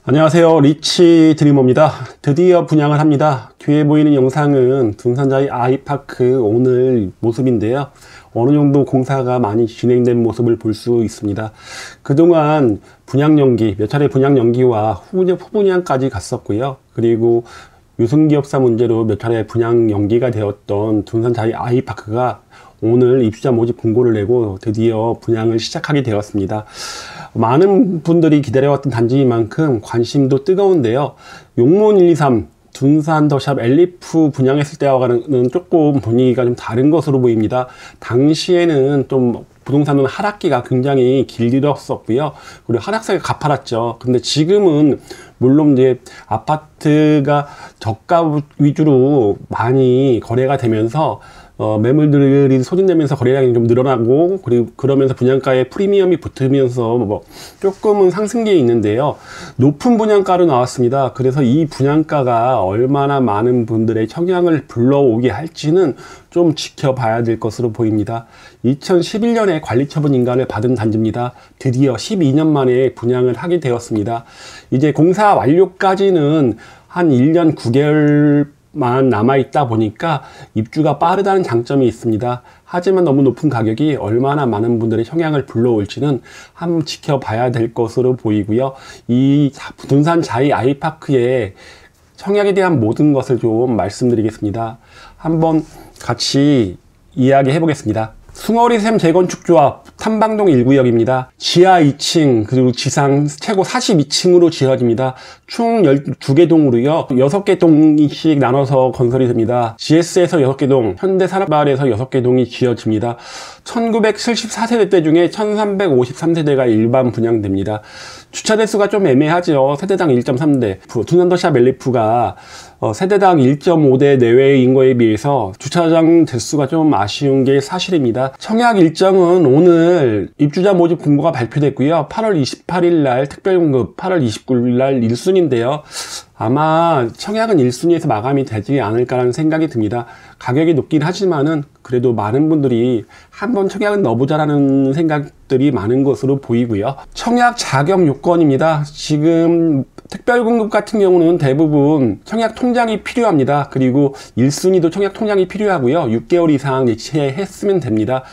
안녕하세요, 리치 드리머입니다. 드디어 분양을 합니다. 뒤에 보이는 영상은 둔산자이 아이파크 오늘 모습인데요. 어느 정도 공사가 많이 진행된 모습을 볼 수 있습니다. 그동안 분양 연기, 몇 차례 분양 연기와 후분양까지 갔었고요. 그리고 유승기업사 문제로 몇 차례 분양 연기가 되었던 둔산자이 아이파크가 오늘 입주자 모집 공고를 내고 드디어 분양을 시작하게 되었습니다. 많은 분들이 기다려왔던 단지만큼 관심도 뜨거운데요. 용문 123 둔산 더샵 엘리프 분양했을 때와는 조금 분위기가 좀 다른 것으로 보입니다. 당시에는 좀 부동산은 하락기가 굉장히 길었었고요. 그리고 하락세가 가파랐죠. 근데 지금은 물론 이제 아파트가 저가 위주로 많이 거래가 되면서 매물들이 소진되면서 거래량이 좀 늘어나고, 그리고 그러면서 분양가에 프리미엄이 붙으면서 조금은 상승기에 있는데요. 높은 분양가로 나왔습니다. 그래서 이 분양가가 얼마나 많은 분들의 청약을 불러오게 할지는 좀 지켜봐야 될 것으로 보입니다. 2011년에 관리처분 인가를 받은 단지입니다. 드디어 12년 만에 분양을 하게 되었습니다. 이제 공사 완료까지는 한 1년 9개월 만 남아있다 보니까 입주가 빠르다는 장점이 있습니다. 하지만 너무 높은 가격이 얼마나 많은 분들의 청약을 불러올지는 한번 지켜봐야 될 것으로 보이고요. 이 둔산 자이 아이파크의 청약에 대한 모든 것을 좀 말씀드리겠습니다. 한번 같이 이야기해 보겠습니다. 숭어리샘 재건축조합 탐방동 1구역입니다. 지하 2층 그리고 지상 최고 42층으로 지어집니다. 총 12개 동으로요. 6개 동씩 나눠서 건설이 됩니다. GS에서 6개 동, 현대산업마을에서 6개 동이 지어집니다. 1974세대 중에 1353세대가 일반 분양됩니다. 주차 대수가 좀 애매하죠. 세대당 1.3대. 둔산 더샵 엘리프가 세대당 1.5대 내외인 거에 비해서 주차장 대수가 좀 아쉬운 게 사실입니다. 청약 일정은 오늘 입주자 모집 공고가 발표됐고요. 8월 28일 날 특별공급, 8월 29일 날 1순인데요. 아마 청약은 1순위에서 마감이 되지 않을까라는 생각이 듭니다. 가격이 높긴 하지만은 그래도 많은 분들이 한번 청약은 넣어보자라는 생각들이 많은 것으로 보이고요. 청약 자격 요건입니다. 지금 특별공급 같은 경우는 대부분 청약 통장이 필요합니다. 그리고 1순위도 청약 통장이 필요하고요. 6개월 이상 예치했으면 됩니다.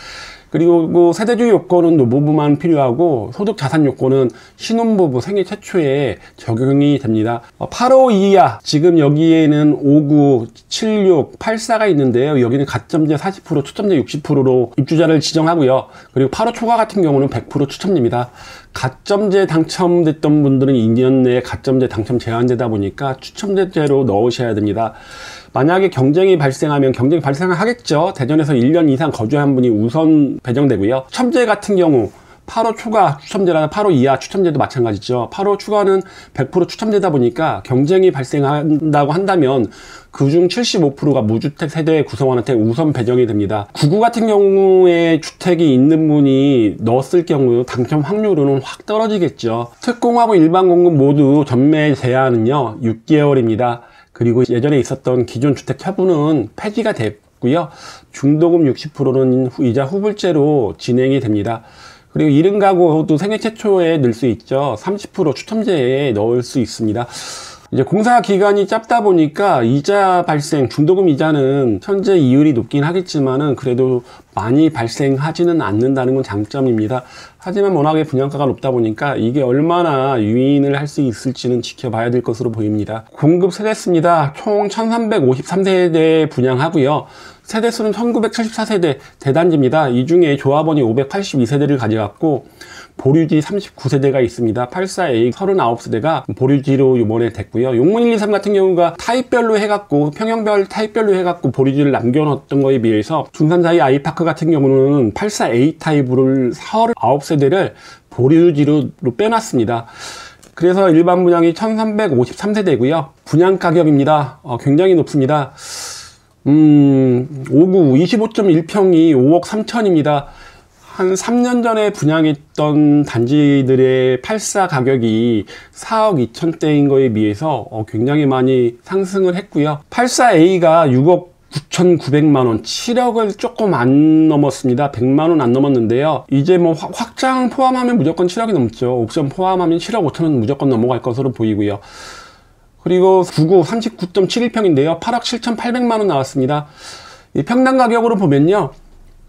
그리고 세대주 요건은 노부부만 필요하고 소득 자산 요건은 신혼부부 생애 최초에 적용이 됩니다. 8호 이하, 지금 여기에는 59, 76, 84가 있는데요. 여기는 가점제 40%, 추첨제 60%로 입주자를 지정하고요. 그리고 8호 초과 같은 경우는 100% 추첨입니다. 가점제 당첨됐던 분들은 2년 내에 가점제 당첨 제한되다 보니까 추첨제로 넣으셔야 됩니다. 만약에 경쟁이 발생하면 경쟁이 발생하겠죠. 대전에서 1년 이상 거주한 분이 우선 배정되고요. 추첨제 같은 경우 8호 초과 추첨제라는 8호 이하 추첨제도 마찬가지죠. 8호 추가는 100% 추첨제다 보니까 경쟁이 발생한다고 한다면 그중 75%가 무주택 세대 구성원한테 우선 배정이 됩니다. 99 같은 경우에 주택이 있는 분이 넣었을 경우 당첨 확률은 확 떨어지겠죠. 특공하고 일반 공급 모두 전매 제한은요 6개월입니다. 그리고 예전에 있었던 기존 주택 처분은 폐지가 됐고요. 중도금 60%는 이자 후불제로 진행이 됩니다. 그리고 1인 가구도 생애 최초에 넣을 수 있죠. 30% 추첨제에 넣을 수 있습니다. 이제 공사 기간이 짧다 보니까 이자 발생, 중도금 이자는 현재 이율이 높긴 하겠지만은 그래도 많이 발생하지는 않는다는 건 장점입니다. 하지만 워낙에 분양가가 높다 보니까 이게 얼마나 유인을 할 수 있을지는 지켜봐야 될 것으로 보입니다. 공급 세대수입니다. 총 1353세대 분양하고요. 세대수는 1974세대 대단지입니다. 이 중에 조합원이 582세대를 가져갔고 보류지 39세대가 있습니다. 84A 39세대가 보류지로 이번에 됐고요. 용문 123 같은 경우가 타입별로 해갖고 평형별 타입별로 해갖고 보류지를 남겨놓았던 거에 비해서 둔산자이 아이파크 같은 경우는 84A 타입을 39세대를 보류지로 빼놨습니다. 그래서 일반 분양이 1353세대고요. 분양 가격입니다. 굉장히 높습니다. 59 25.1평이 5억 3천입니다. 한 3년 전에 분양했던 단지들의 84 가격이 4억 2천대인 거에 비해서 굉장히 많이 상승을 했고요. 84A가 6억 6,900만원, 7억을 조금 안 넘었습니다. 100만원 안 넘었는데요. 이제 뭐 확장 포함하면 무조건 7억이 넘죠. 옵션 포함하면 7억 5천원 무조건 넘어갈 것으로 보이고요. 그리고 99 39.71평인데요 8억 7,800만원 나왔습니다. 이 평당 가격으로 보면요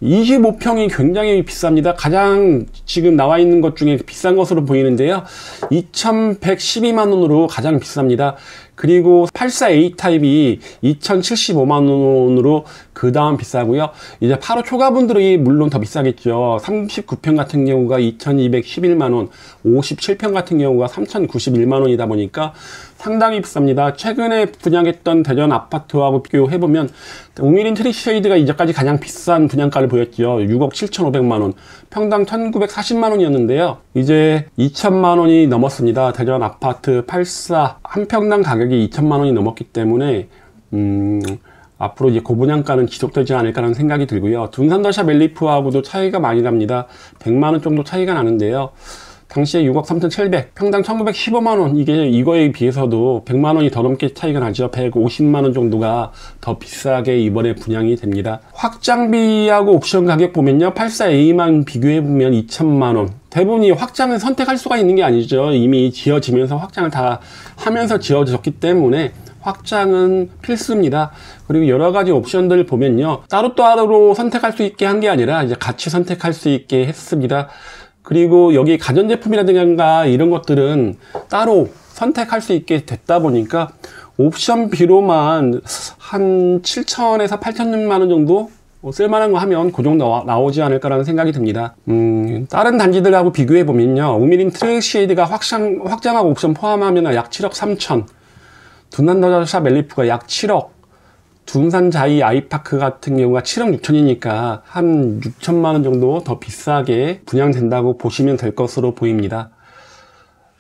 25평이 굉장히 비쌉니다. 가장 지금 나와 있는 것 중에 비싼 것으로 보이는데요 2,112만원으로 가장 비쌉니다. 그리고 84A 타입이 2,075만원으로 그 다음 비싸고요. 이제 8호 초과분들이 물론 더 비싸겠죠. 39평 같은 경우가 2,211만원, 57평 같은 경우가 3,091만원이다 보니까 상당히 비쌉니다. 최근에 분양했던 대전 아파트하고 비교해보면 우미린 트리쉐이드가 이제까지 가장 비싼 분양가를 보였죠. 6억 7,500만원, 평당 1,940만원이었는데요. 이제 2,000만원이 넘었습니다. 대전 아파트 84 한 평당 가격이 2,000만원이 넘었기 때문에 앞으로 이제 고분양가는 지속되지 않을까라는 생각이 들고요. 둔산 더샵 엘리프하고도 차이가 많이 납니다. 100만원 정도 차이가 나는데요. 당시에 6억 3,700, 평당 1,915만원, 이거에 비해서도 100만원이 더 넘게 차이가 나죠. 150만원 정도가 더 비싸게 이번에 분양이 됩니다. 확장비하고 옵션 가격 보면요. 84A만 비교해보면 2,000만원. 대부분이 확장을 선택할 수가 있는 게 아니죠. 이미 지어지면서 확장을 다 하면서 지어졌기 때문에 확장은 필수입니다. 그리고 여러 가지 옵션들을 보면요. 따로따로 선택할 수 있게 한 게 아니라 이제 같이 선택할 수 있게 했습니다. 그리고 여기 가전제품이라든가 이런 것들은 따로 선택할 수 있게 됐다 보니까 옵션비로만 한 7천에서 8천만 원 정도 쓸만한 거 하면 그 정도 나오지 않을까라는 생각이 듭니다. 다른 단지들하고 비교해 보면요. 우미린 트레이쉐이드가 확장하고 옵션 포함하면 약 7억 3천, 둔산 더샵 엘리프가 약 7억, 둔산 자이 아이파크 같은 경우가 7억 6천이니까 한 6천만원 정도 더 비싸게 분양된다고 보시면 될 것으로 보입니다.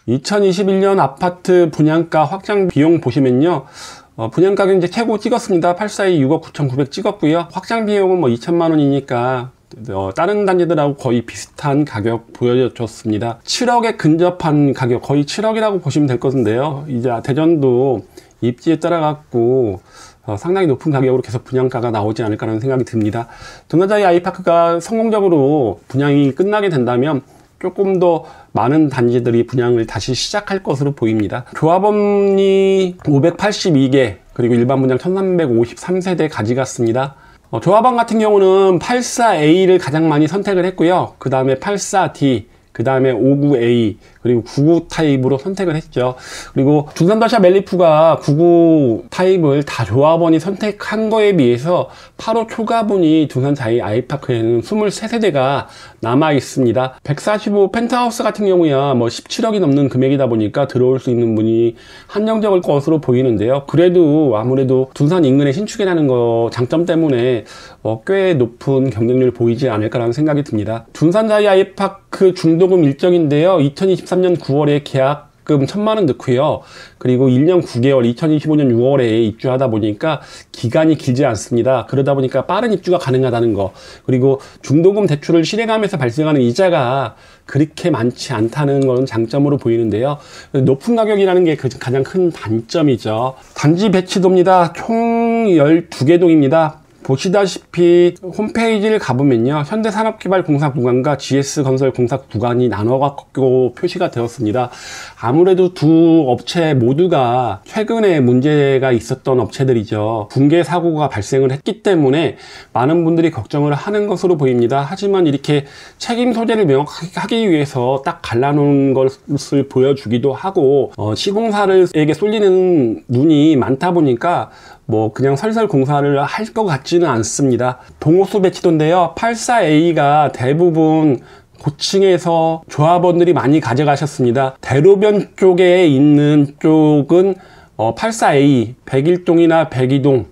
2021년 아파트 분양가 확장 비용 보시면요. 분양가격 이제 최고 찍었습니다. 842 6억 9,900 찍었고요. 확장 비용은 뭐 2천만원이니까 다른 단지들하고 거의 비슷한 가격 보여줬습니다. 7억에 근접한 가격, 거의 7억이라고 보시면 될 것인데요. 이제 대전도 입지에 따라 갖고 상당히 높은 가격으로 계속 분양가가 나오지 않을까라는 생각이 듭니다. 둔산자이 아이파크가 성공적으로 분양이 끝나게 된다면 조금 더 많은 단지들이 분양을 다시 시작할 것으로 보입니다. 조합원이 582개, 그리고 일반 분양 1353세대 가져갔습니다. 조합원 같은 경우는 84A를 가장 많이 선택을 했고요. 그 다음에 84D, 그 다음에 59A, 그리고 99 타입으로 선택을 했죠. 그리고 둔산 더샵 엘리프가 99 타입을 다 조합원이 선택한 거에 비해서 8호 초과분이 둔산 자이 아이파크에는 23세대가 남아 있습니다. 145 펜트하우스 같은 경우야 뭐 17억이 넘는 금액이다 보니까 들어올 수 있는 분이 한정적일 것으로 보이는데요. 그래도 아무래도 둔산 인근에 신축이라는 거 장점 때문에 꽤 높은 경쟁률을 보이지 않을까라는 생각이 듭니다. 둔산 자이 아이파크 중도금 일정인데요. 2023년 9월에 계약금 1,000만원 넣고요. 그리고 1년 9개월 2025년 6월에 입주하다 보니까 기간이 길지 않습니다. 그러다 보니까 빠른 입주가 가능하다는 거, 그리고 중도금 대출을 실행하면서 발생하는 이자가 그렇게 많지 않다는 건 장점으로 보이는데요. 높은 가격이라는 게 가장 큰 단점이죠. 단지 배치도입니다. 총 12개 동입니다. 보시다시피 홈페이지를 가보면요. 현대산업개발공사 구간과 GS건설 공사 구간이 나눠갖고 표시가 되었습니다. 아무래도 두 업체 모두가 최근에 문제가 있었던 업체들이죠. 붕괴 사고가 발생을 했기 때문에 많은 분들이 걱정을 하는 것으로 보입니다. 하지만 이렇게 책임 소재를 명확하게 하기 위해서 딱 갈라놓은 것을 보여주기도 하고 시공사에게 쏠리는 눈이 많다 보니까 뭐 그냥 설설 공사를 할 것 같지는 않습니다. 동호수 배치도인데요. 84A가 대부분 고층에서 조합원들이 많이 가져가셨습니다. 대로변 쪽에 있는 쪽은 84A 101동이나 102동,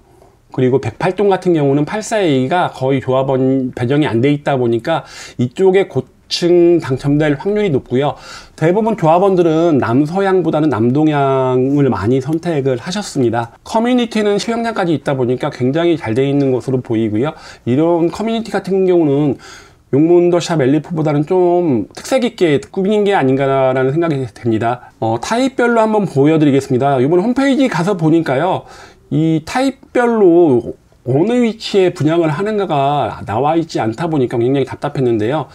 그리고 108동 같은 경우는 84A가 거의 조합원 배정이 안 돼 있다 보니까 이쪽에 고층 당첨될 확률이 높고요. 대부분 조합원들은 남서향보다는 남동향을 많이 선택을 하셨습니다. 커뮤니티는 수영장까지 있다 보니까 굉장히 잘 되어 있는 것으로 보이고요. 이런 커뮤니티 같은 경우는 용문더샵 엘리프보다는 좀 특색 있게 꾸민 게 아닌가라는 생각이 됩니다. 타입별로 한번 보여드리겠습니다. 이번 홈페이지 가서 보니까요, 이 타입별로 어느 위치에 분양을 하는가가 나와 있지 않다 보니까 굉장히 답답했는데요.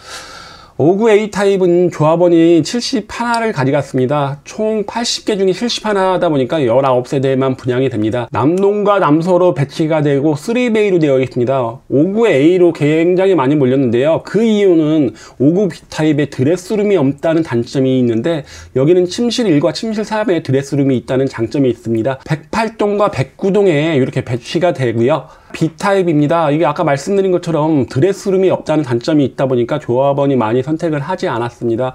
5구 A타입은 조합원이 71를 가져갔습니다. 총 80개 중에 71하다 보니까 19세대만 분양이 됩니다. 남동과 남서로 배치가 되고 3베이로 되어 있습니다. 5구 A로 굉장히 많이 몰렸는데요. 그 이유는 5구 B타입에 드레스룸이 없다는 단점이 있는데, 여기는 침실 1과 침실 3에 드레스룸이 있다는 장점이 있습니다. 108동과 109동에 이렇게 배치가 되고요. B타입입니다. 이게 아까 말씀드린 것처럼 드레스룸이 없다는 단점이 있다 보니까 조합원이 많이 선택을 하지 않았습니다.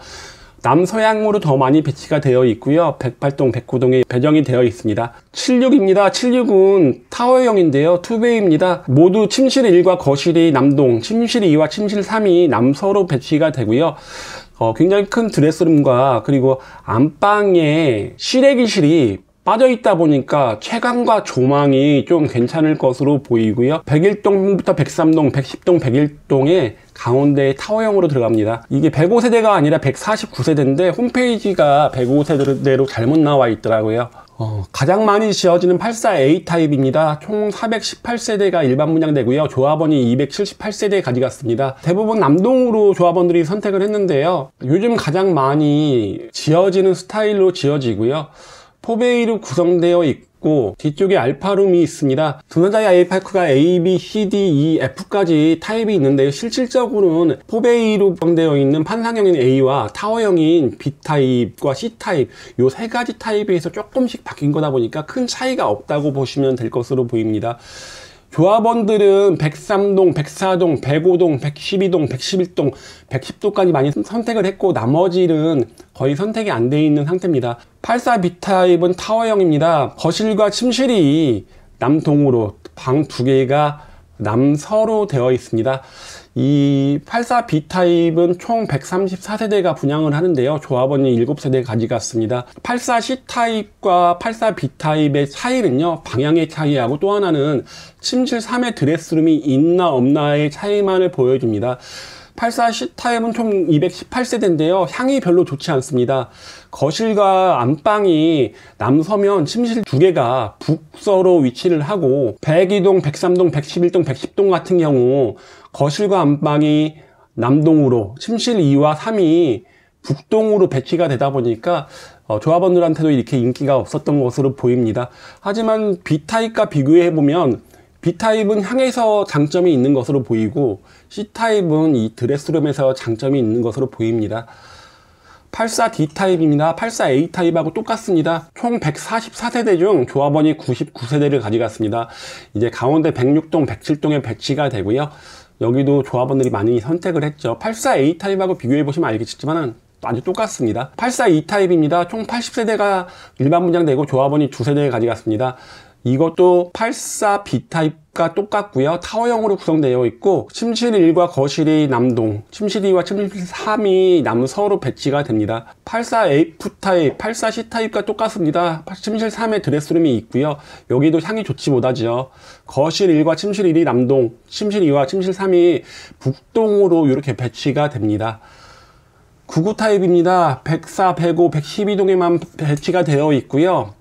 남서향으로 더 많이 배치가 되어 있고요. 108동, 109동에 배정이 되어 있습니다. 76입니다. 76은 타워형인데요. 투베이입니다. 모두 침실 1과 거실이 남동, 침실 2와 침실 3이 남서로 배치가 되고요. 굉장히 큰 드레스룸과 그리고 안방에 실외기실이 빠져 있다 보니까 채광과 조망이 좀 괜찮을 것으로 보이고요. 101동부터 103동, 110동, 101동에 가운데 타워형으로 들어갑니다. 이게 105세대가 아니라 149세대인데 홈페이지가 105세대로 잘못 나와 있더라고요. 가장 많이 지어지는 84A 타입입니다. 총 418세대가 일반 분양되고요. 조합원이 278세대 가져갔습니다. 대부분 남동으로 조합원들이 선택을 했는데요. 요즘 가장 많이 지어지는 스타일로 지어지고요. 4베이로 구성되어 있고 뒤쪽에 알파룸이 있습니다. 두산자이 아이파크가 A, B, C, D, E, F까지 타입이 있는데요. 실질적으로는 4베이로 구성되어 있는 판상형인 A와 타워형인 B타입과 C타입 요 세 가지 타입에서 조금씩 바뀐 거다 보니까 큰 차이가 없다고 보시면 될 것으로 보입니다. 조합원들은 103동, 104동, 105동, 112동, 111동, 110도까지 많이 선택을 했고 나머지는 거의 선택이 안 돼 있는 상태입니다. 84B타입은 타워형입니다. 거실과 침실이 남동으로 방 2개가 남서로 되어 있습니다. 이 84B타입은 총 134세대가 분양을 하는데요. 조합원이 7세대 가져갔습니다. 84C타입과 84B타입의 차이는요, 방향의 차이하고 또 하나는 침실 3의 드레스룸이 있나 없나의 차이만을 보여줍니다. 84C타입은 총 218세대인데요. 향이 별로 좋지 않습니다. 거실과 안방이 남서면 침실 2개가 북서로 위치를 하고 102동, 103동, 111동, 110동 같은 경우 거실과 안방이 남동으로 침실 2와 3이 북동으로 배치가 되다 보니까 조합원들한테도 이렇게 인기가 없었던 것으로 보입니다. 하지만 B타입과 비교해보면 B타입은 향에서 장점이 있는 것으로 보이고 C타입은 이 드레스룸에서 장점이 있는 것으로 보입니다. 84D타입입니다. 84A타입하고 똑같습니다. 총 144세대 중 조합원이 99세대를 가져갔습니다. 이제 가운데 106동, 107동에 배치가 되고요. 여기도 조합원들이 많이 선택을 했죠. 84A타입하고 비교해보시면 알겠지만 아주 똑같습니다. 84E타입입니다. 총 80세대가 일반 분양되고 조합원이 2세대를 가져갔습니다. 이것도 84B타입과 똑같고요. 타워형으로 구성되어 있고 침실 1과 거실이 남동, 침실 2와 침실 3이 남서로 배치가 됩니다. 84F타입, 84C타입과 똑같습니다. 침실 3에 드레스룸이 있고요. 여기도 향이 좋지 못하죠. 거실 1과 침실 1이 남동, 침실 2와 침실 3이 북동으로 이렇게 배치가 됩니다. 99타입입니다. 104, 105, 112동에만 배치가 되어 있고요.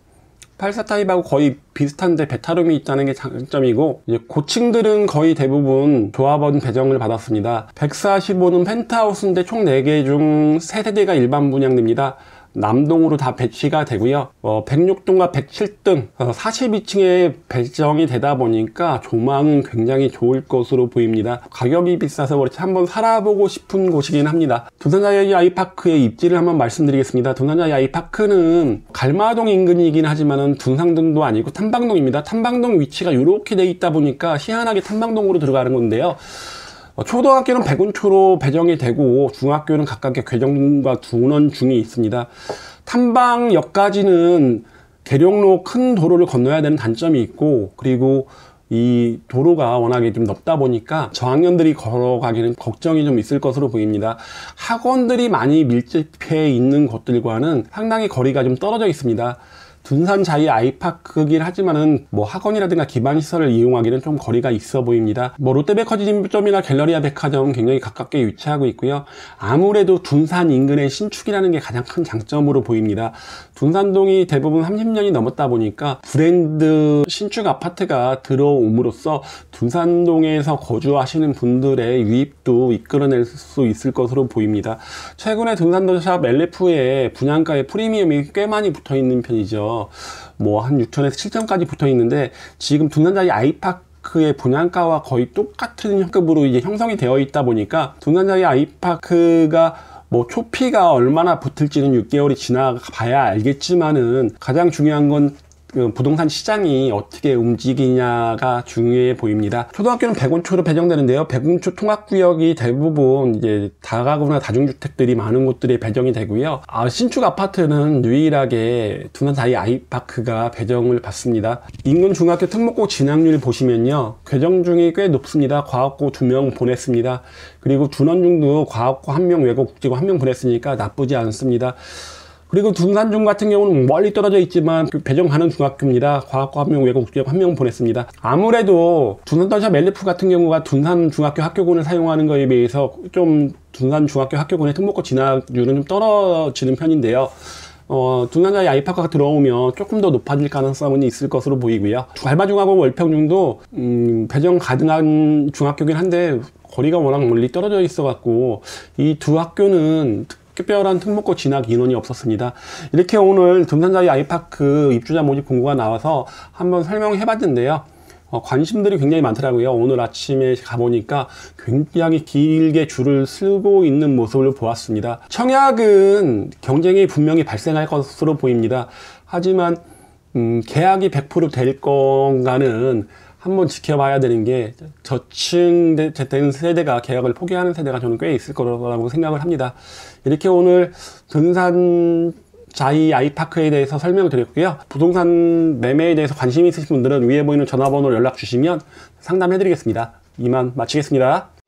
84타입하고 거의 비슷한데 베타룸이 있다는 게 장점이고, 이제 고층들은 거의 대부분 조합원 배정을 받았습니다. 145는 펜트하우스인데 총 4개 중 3세대가 일반 분양됩니다. 남동으로 다 배치가 되고요. 106동과 107등 42층에 배정이 되다 보니까 조망은 굉장히 좋을 것으로 보입니다. 가격이 비싸서 그렇지 한번 살아보고 싶은 곳이긴 합니다. 두산자이 아이파크의 입지를 한번 말씀드리겠습니다. 두산자이 아이파크는 갈마동 인근이긴 하지만은 둔상동도 아니고 탐방동입니다. 탐방동 위치가 이렇게 돼 있다 보니까 희한하게 탐방동으로 들어가는 건데요. 초등학교는 백운초로 배정이 되고 중학교는 각각의 괴정과 둔원 중이 있습니다. 탐방역까지는 계룡로 큰 도로를 건너야 되는 단점이 있고, 그리고 이 도로가 워낙에 좀 넓다 보니까 저학년들이 걸어가기는 걱정이 좀 있을 것으로 보입니다. 학원들이 많이 밀집해 있는 곳들과는 상당히 거리가 좀 떨어져 있습니다. 둔산 자이 아이파크긴 하지만은 뭐 학원이라든가 기반 시설을 이용하기는 좀 거리가 있어 보입니다. 뭐 롯데백화점이나 갤러리아 백화점 굉장히 가깝게 위치하고 있고요. 아무래도 둔산 인근의 신축이라는 게 가장 큰 장점으로 보입니다. 둔산동이 대부분 30년이 넘었다 보니까 브랜드 신축 아파트가 들어옴으로써 둔산동에서 거주하시는 분들의 유입도 이끌어낼 수 있을 것으로 보입니다. 최근에 둔산도샵 LF의 분양가에 프리미엄이 꽤 많이 붙어 있는 편이죠. 뭐 한 6천에서 7천까지 붙어 있는데 지금 둔산자이 아이파크의 분양가와 거의 똑같은 형급으로 이제 형성이 되어 있다 보니까 둔산자이 아이파크가 뭐 초피가 얼마나 붙을지는 6개월이 지나봐야 알겠지만은 가장 중요한 건 부동산 시장이 어떻게 움직이냐가 중요해 보입니다. 초등학교는 100원초로 배정되는데요. 100원초 통합구역이 대부분 이제 다가구나 다중주택들이 많은 곳들이 배정이 되고요. 신축 아파트는 유일하게 둔산 자이 아이파크가 배정을 받습니다. 인근 중학교 특목고 진학률 보시면요. 괴정중이 꽤 높습니다. 과학고 2명 보냈습니다. 그리고 준원중도 과학고 1명, 외고 국제고 1명 보냈으니까 나쁘지 않습니다. 그리고 둔산중 같은 경우는 멀리 떨어져 있지만 배정 가능 중학교입니다. 과학고 1명, 외고 국제고 1명 보냈습니다. 아무래도 둔산도샵 LF 같은 경우가 둔산 중학교 학교군을 사용하는 것에 비해서 좀 둔산 중학교 학교군의 특목고 진학률은 좀 떨어지는 편인데요. 둔산자이 아이파크가 들어오면 조금 더 높아질 가능성은 있을 것으로 보이고요. 갈마중하고 월평중도 배정 가능한 중학교긴 한데 거리가 워낙 멀리 떨어져 있어 갖고 이 두 학교는 특별한 특목고 진학 인원이 없었습니다. 이렇게 오늘 둔산자이 아이파크 입주자 모집 공고가 나와서 한번 설명해 봤는데요. 관심들이 굉장히 많더라고요. 오늘 아침에 가보니까 굉장히 길게 줄을 서고 있는 모습을 보았습니다. 청약은 경쟁이 분명히 발생할 것으로 보입니다. 하지만 계약이 100% 될 건가는 한번 지켜봐야 되는 게 저층된 세대가 계약을 포기하는 세대가 저는 꽤 있을 거라고 생각을 합니다. 이렇게 오늘 둔산 자이 아이파크에 대해서 설명을 드렸고요. 부동산 매매에 대해서 관심 있으신 분들은 위에 보이는 전화번호로 연락 주시면 상담해 드리겠습니다. 이만 마치겠습니다.